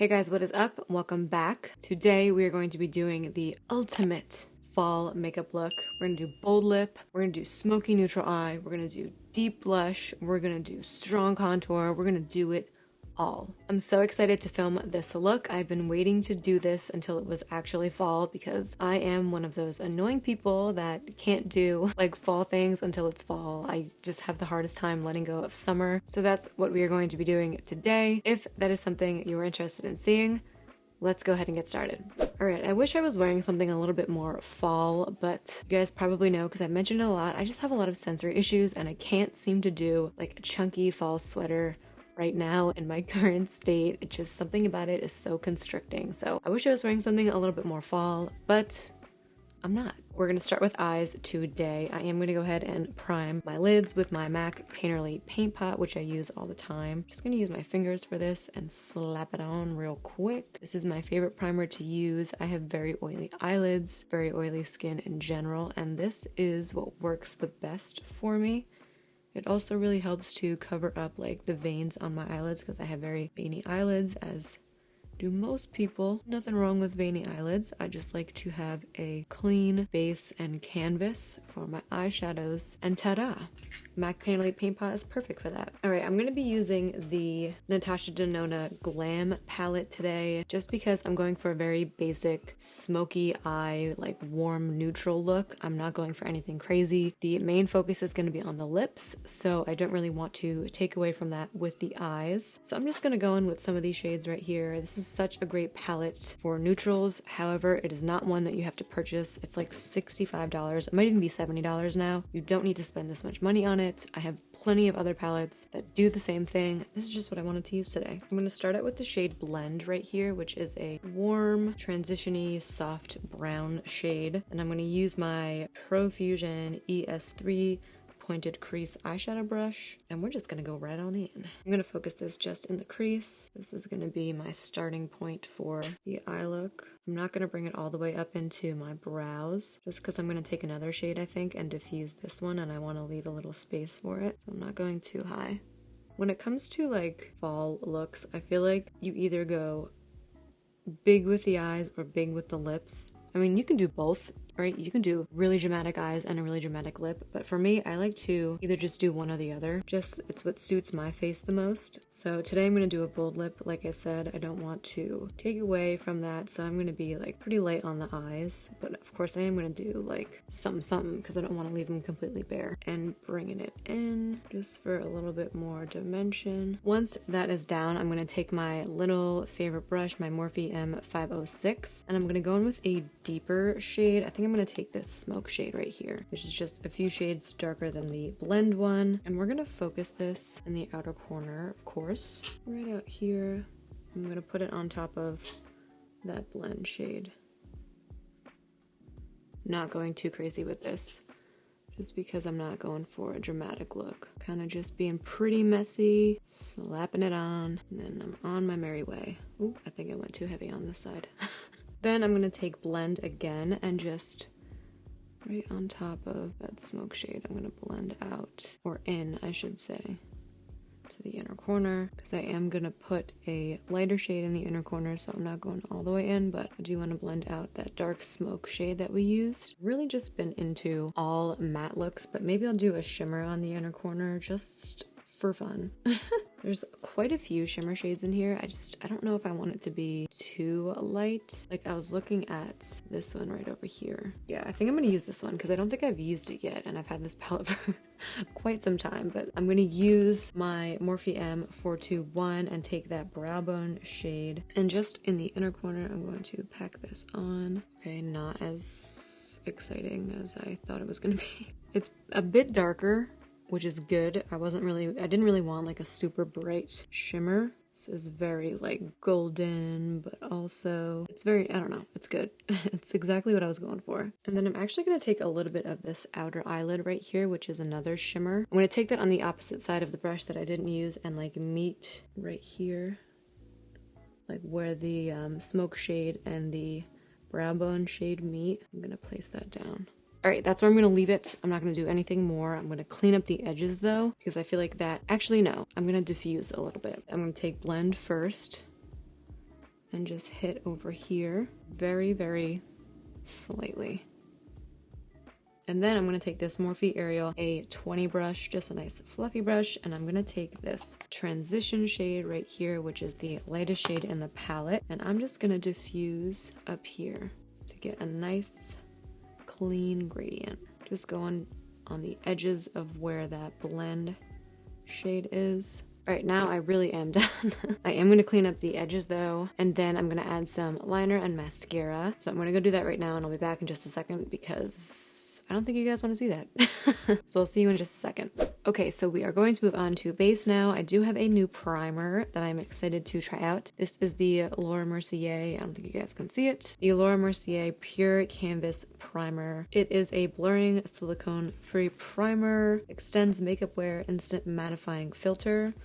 Hey guys, what is up? Welcome back. Today we are going to be doing the ultimate fall makeup look. We're gonna do bold lip, we're gonna do smoky neutral eye, we're gonna do deep blush, we're gonna do strong contour, we're gonna do it all. I'm so excited to film this look. I've been waiting to do this until it was actually fall because I am one of those annoying people that can't do like fall things until it's fall. I just have the hardest time letting go of summer. So that's what we are going to be doing today. If that is something you are interested in seeing, let's go ahead and get started. Alright, I wish I was wearing something a little bit more fall, but you guys probably know because I've mentioned it a lot, I just have a lot of sensory issues and I can't seem to do like a chunky fall sweater right now in my current state. It's just something about it is so constricting. So I wish I was wearing something a little bit more fall, but I'm not. We're going to start with eyes today. I am going to go ahead and prime my lids with my MAC Painterly Paint Pot, which I use all the time. Just going to use my fingers for this and slap it on real quick. This is my favorite primer to use. I have very oily eyelids, very oily skin in general, and this is what works the best for me. It also really helps to cover up like the veins on my eyelids because I have very veiny eyelids, as do most people. Nothing wrong with veiny eyelids. I just like to have a clean base and canvas for my eyeshadows, and ta-da! MAC Painterly Paint Pot is perfect for that. Alright, I'm going to be using the Natasha Denona Glam palette today just because I'm going for a very basic smoky eye, like warm neutral look. I'm not going for anything crazy. The main focus is going to be on the lips, so I don't really want to take away from that with the eyes. So I'm just going to go in with some of these shades right here. This is such a great palette for neutrals. However, it is not one that you have to purchase. It's like $65. It might even be $70 now. You don't need to spend this much money on it. I have plenty of other palettes that do the same thing. This is just what I wanted to use today. I'm going to start out with the shade Blend right here, which is a warm, transition-y, soft brown shade. And I'm going to use my Profusion ES3 pointed crease eyeshadow brush, and we're just gonna go right on in. I'm gonna focus this just in the crease. This is gonna be my starting point for the eye look. I'm not gonna bring it all the way up into my brows just because I'm gonna take another shade, I think, and diffuse this one, and I want to leave a little space for it, so I'm not going too high. When it comes to like fall looks, I feel like you either go big with the eyes or big with the lips. I mean, you can do both, right? You can do really dramatic eyes and a really dramatic lip, but for me, I like to either just do one or the other. Just, it's what suits my face the most. So today I'm going to do a bold lip. Like I said, I don't want to take away from that, so I'm going to be like pretty light on the eyes, but of course I am going to do like something because I don't want to leave them completely bare. And bringing it in just for a little bit more dimension. Once that is down, I'm going to take my little favorite brush, my Morphe M506, and I'm going to go in with a deeper shade. I think I'm going to take this smoke shade right here, which is just a few shades darker than the blend one, and we're going to focus this in the outer corner, of course, right out here. I'm going to put it on top of that blend shade. Not going too crazy with this, just because I'm not going for a dramatic look. Kind of just being pretty messy, slapping it on, and then I'm on my merry way. Ooh, I think I went too heavy on this side. Then I'm going to take Blend again and just right on top of that smoke shade, I'm going to blend out, or in, I should say, to the inner corner, because I am going to put a lighter shade in the inner corner, so I'm not going all the way in, but I do want to blend out that dark smoke shade that we used. Really just been into all matte looks, but maybe I'll do a shimmer on the inner corner just for fun. There's quite a few shimmer shades in here. I don't know if I want it to be too light. Like I was looking at this one right over here. Yeah, I think I'm gonna use this one because I don't think I've used it yet, and I've had this palette for quite some time, but I'm gonna use my Morphe M421 and take that brow bone shade, and just in the inner corner I'm going to pack this on. Okay, not as exciting as I thought it was gonna be. It's a bit darker, which is good. I didn't really want like a super bright shimmer. This is very like golden, but also it's very, I don't know, it's good. It's exactly what I was going for. And then I'm actually going to take a little bit of this outer eyelid right here, which is another shimmer. I'm going to take that on the opposite side of the brush that I didn't use and like meet right here, like where the smoke shade and the brow bone shade meet. I'm going to place that down. Alright, that's where I'm going to leave it. I'm not going to do anything more. I'm going to clean up the edges though, because I feel like that... Actually, no. I'm going to diffuse a little bit. I'm going to take Blend first. and just hit over here very, very slightly. And then I'm going to take this Morphe Ariel A20 brush, just a nice fluffy brush, and I'm going to take this transition shade right here, which is the lightest shade in the palette, and I'm just going to diffuse up here to get a nice clean gradient. Just going on the edges of where that blend shade is. Alright, now I really am done. I am going to clean up the edges though, and then I'm going to add some liner and mascara. So I'm going to go do that right now, and I'll be back in just a second because I don't think you guys want to see that. So I'll see you in just a second. Okay, so we are going to move on to base now. I do have a new primer that I'm excited to try out. This is the Laura Mercier, I don't think you guys can see it, the Laura Mercier Pure Canvas Primer. It is a blurring silicone-free primer, extends makeup wear, instant mattifying filter.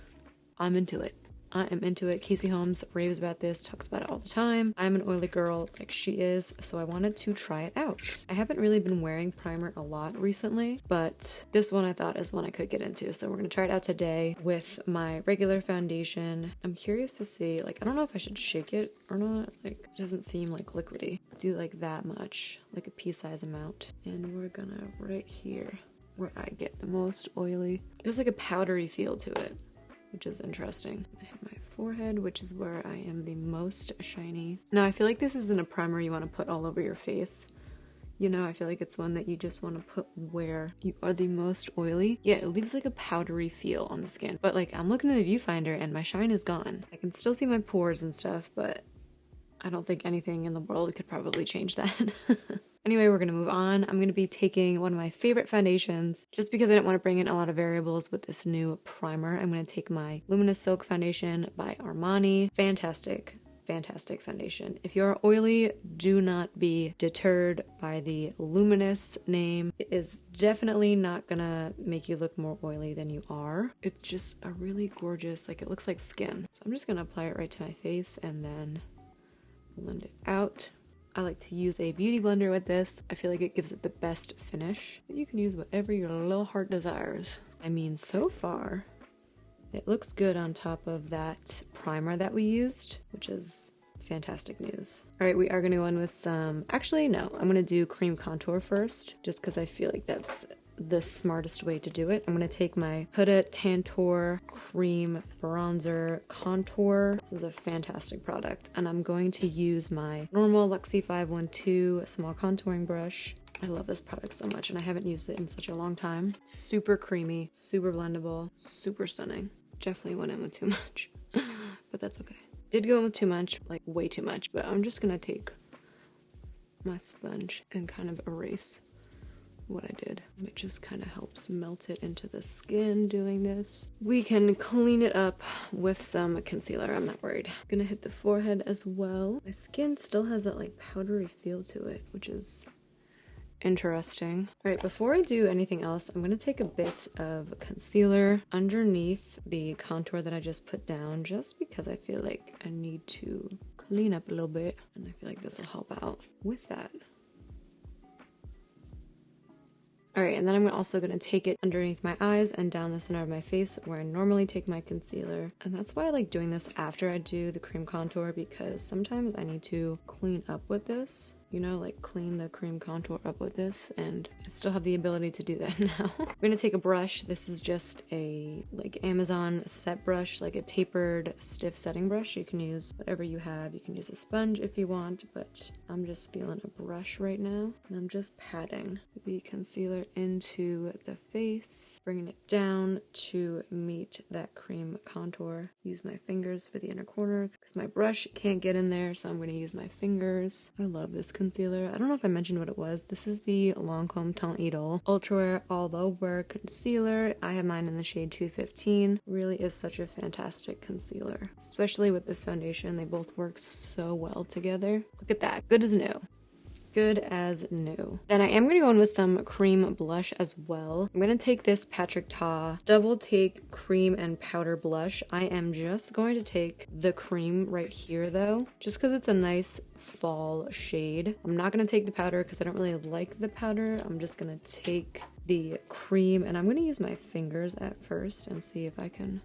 I'm into it. I am into it. Casey Holmes raves about this, talks about it all the time. I'm an oily girl like she is, so I wanted to try it out. I haven't really been wearing primer a lot recently, but this one I thought is one I could get into, so we're gonna try it out today with my regular foundation. I'm curious to see, like, I don't know if I should shake it or not. Like, it doesn't seem like liquidy. Do like that much, like a pea-size amount. And we're gonna right here, where I get the most oily. There's like a powdery feel to it, which is interesting. I hit my forehead, which is where I am the most shiny. Now, I feel like this isn't a primer you want to put all over your face. You know, I feel like it's one that you just want to put where you are the most oily. Yeah, it leaves like a powdery feel on the skin. But like, I'm looking at the viewfinder and my shine is gone. I can still see my pores and stuff, but I don't think anything in the world could probably change that. Anyway, we're going to move on. I'm going to be taking one of my favorite foundations just because I didn't want to bring in a lot of variables with this new primer. I'm going to take my Luminous Silk Foundation by Armani. Fantastic, fantastic foundation. If you're oily, do not be deterred by the Luminous name. It is definitely not going to make you look more oily than you are. It's just a really gorgeous, like, it looks like skin. So I'm just going to apply it right to my face and then blend it out. I like to use a beauty blender with this. I feel like it gives it the best finish. But you can use whatever your little heart desires. I mean, so far, it looks good on top of that primer that we used, which is fantastic news. All right, we are gonna go in with some, actually, no, I'm gonna do cream contour first, just because I feel like that's the smartest way to do it. I'm going to take my Huda Tantour Cream Bronzer Contour. This is a fantastic product. And I'm going to use my normal Luxie 512 small contouring brush. I love this product so much and I haven't used it in such a long time. Super creamy, super blendable, super stunning. Definitely went in with too much, but that's okay. Did go in with too much, like way too much, but I'm just going to take my sponge and kind of erase what I did. It just kind of helps melt it into the skin doing this. We can clean it up with some concealer. I'm not worried. I'm gonna hit the forehead as well. My skin still has that like powdery feel to it, which is interesting. All right, before I do anything else, I'm gonna take a bit of concealer underneath the contour that I just put down, just because I feel like I need to clean up a little bit, and I feel like this will help out with that. All right, and then I'm also going to take it underneath my eyes and down the center of my face where I normally take my concealer. And that's why I like doing this after I do the cream contour, because sometimes I need to clean up with this. You know, like clean the cream contour up with this, and I still have the ability to do that now. I'm gonna take a brush. This is just a like Amazon set brush, like a tapered stiff setting brush. You can use whatever you have. You can use a sponge if you want, but I'm just feeling a brush right now, and I'm just patting the concealer into the face, bringing it down to meet that cream contour. Use my fingers for the inner corner because my brush can't get in there, so I'm gonna use my fingers. I love this concealer. I don't know if I mentioned what it was. This is the Lancome Teint Idole Ultra Wear All Over Concealer. I have mine in the shade 215. Really is such a fantastic concealer, especially with this foundation. They both work so well together. Look at that. Good as new. Good as new. Then I am going to go in with some cream blush as well. I'm going to take this Patrick Ta Double Take Cream and Powder Blush. I am just going to take the cream right here though, just because it's a nice fall shade. I'm not going to take the powder because I don't really like the powder. I'm just going to take the cream and I'm going to use my fingers at first and see if I can...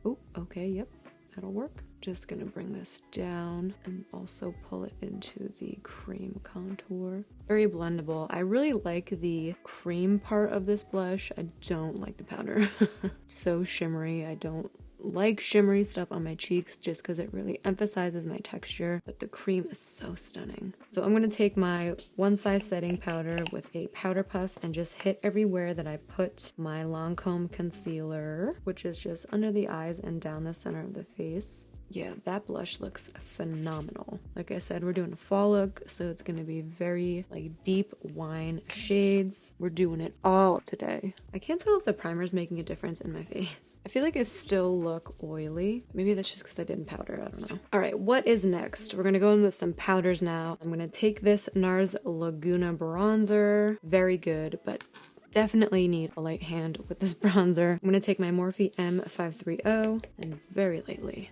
Oh, okay, yep, that'll work. Just gonna bring this down and also pull it into the cream contour. Very blendable. I really like the cream part of this blush. I don't like the powder. It's so shimmery. I don't like shimmery stuff on my cheeks just because it really emphasizes my texture, but the cream is so stunning. So I'm going to take my one size setting powder with a powder puff and just hit everywhere that I put my Lancome concealer, which is just under the eyes and down the center of the face. Yeah, that blush looks phenomenal. Like I said, we're doing a fall look, so it's going to be very like deep wine shades. We're doing it all today. I can't tell if the primer is making a difference in my face. I feel like I still look oily. Maybe that's just because I didn't powder, I don't know. All right, what is next? We're going to go in with some powders now. I'm going to take this NARS Laguna bronzer. Very good, but definitely need a light hand with this bronzer. I'm going to take my Morphe M530 and very lightly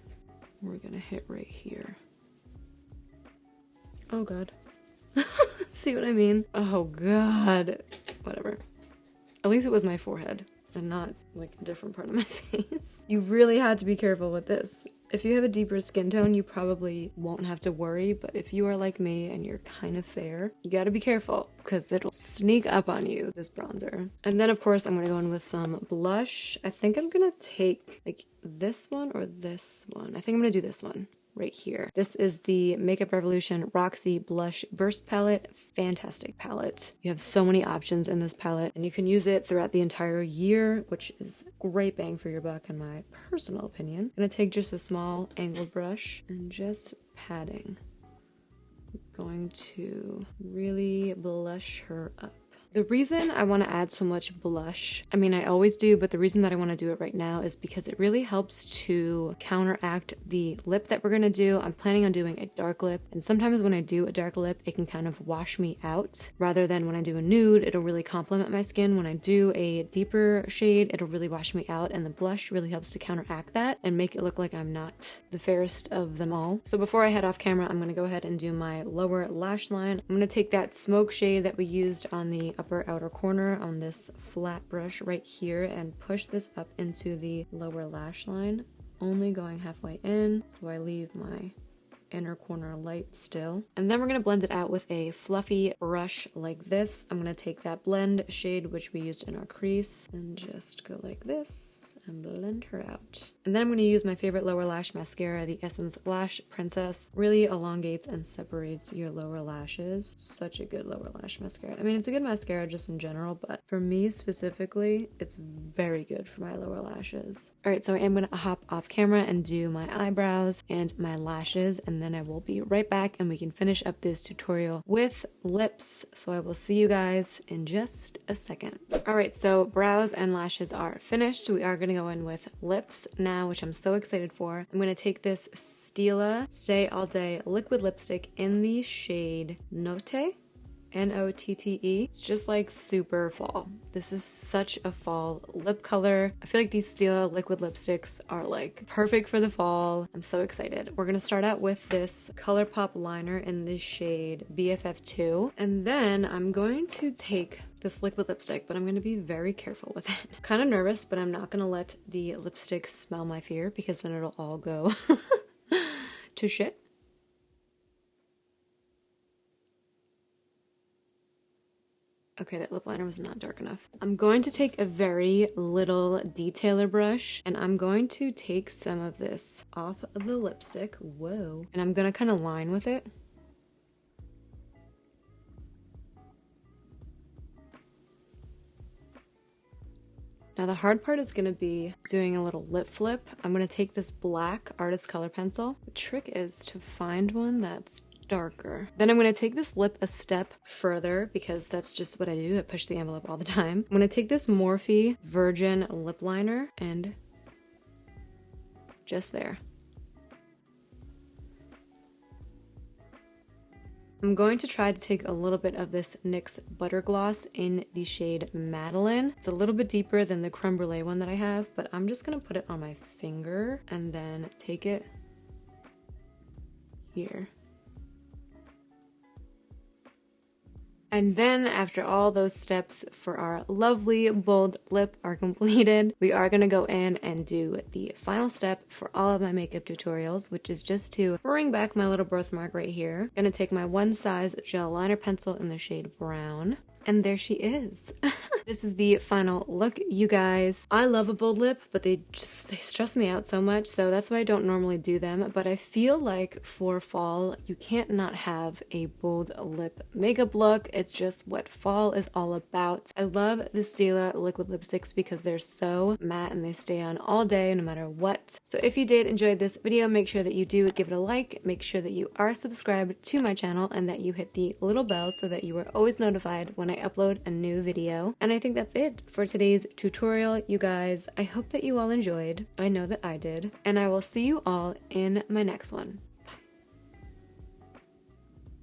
we're gonna hit right here. Oh god. See what I mean? Oh god. Whatever. At least it was my forehead and not like a different part of my face. You really had to be careful with this. If you have a deeper skin tone, you probably won't have to worry, but if you are like me and you're kind of fair, you gotta be careful because it'll sneak up on you, this bronzer. And then of course I'm gonna go in with some blush. I think I'm gonna take like this one or this one. I think I'm gonna do this one right here. This is the Makeup Revolution Roxy Blush Burst Palette. Fantastic palette. You have so many options in this palette and you can use it throughout the entire year, which is great bang for your buck in my personal opinion. I'm gonna take just a small angled brush and just patting. I'm going to really blush her up. The reason I want to add so much blush, I mean I always do, but the reason that I want to do it right now is because it really helps to counteract the lip that we're going to do. I'm planning on doing a dark lip, and sometimes when I do a dark lip, it can kind of wash me out. Rather than when I do a nude, it'll really complement my skin. When I do a deeper shade, it'll really wash me out, and the blush really helps to counteract that and make it look like I'm not the fairest of them all. So before I head off camera, I'm going to go ahead and do my lower lash line. I'm going to take that smoke shade that we used on the upper outer corner on this flat brush right here and push this up into the lower lash line, only going halfway in, so I leave my inner corner light still. And then we're going to blend it out with a fluffy brush like this. I'm going to take that blend shade which we used in our crease and just go like this and blend her out. And then I'm going to use my favorite lower lash mascara, the Essence Lash Princess. Really elongates and separates your lower lashes. Such a good lower lash mascara. I mean, it's a good mascara just in general, but for me specifically, it's very good for my lower lashes. All right, so I am going to hop off camera and do my eyebrows and my lashes, and then I will be right back and we can finish up this tutorial with lips. So I will see you guys in just a second. All right, so brows and lashes are finished. We are going to go in with lips now, which I'm so excited for. I'm going to take this Stila Stay All Day liquid lipstick in the shade Notte. N-O-T-T-E. It's just like super fall. This is such a fall lip color. I feel like these Stila liquid lipsticks are like perfect for the fall. I'm so excited. We're gonna start out with this ColourPop liner in the shade BFF2. And then I'm going to take this liquid lipstick, but I'm going to be very careful with it. Kind of nervous, but I'm not going to let the lipstick smell my fear because then it'll all go to shit. Okay, that lip liner was not dark enough. I'm going to take a very little detailer brush and I'm going to take some of this off of the lipstick. Whoa. And I'm going to kind of line with it. Now the hard part is going to be doing a little lip flip. I'm going to take this black artist color pencil. The trick is to find one that's darker. Then I'm going to take this lip a step further because that's just what I do. I push the envelope all the time. I'm going to take this Morphe Virgin lip liner and just there. I'm going to try to take a little bit of this NYX Butter Gloss in the shade Madeline. It's a little bit deeper than the Creme Brulee one that I have, but I'm just going to put it on my finger and then take it here. And then after all those steps for our lovely bold lip are completed, we are going to go in and do the final step for all of my makeup tutorials, which is just to bring back my little birthmark right here. I'm going to take my one size gel liner pencil in the shade brown. And there she is. This is the final look, you guys. I love a bold lip, but they stress me out so much, so that's why I don't normally do them. But I feel like for fall, you can't not have a bold lip makeup look. It's just what fall is all about. I love the Stila liquid lipsticks because they're so matte and they stay on all day no matter what. So if you did enjoy this video, make sure that you do give it a like, make sure that you are subscribed to my channel, and that you hit the little bell so that you are always notified when I upload a new video. And I think that's it for today's tutorial, you guys. I hope that you all enjoyed. I know that I did. And I will see you all in my next one.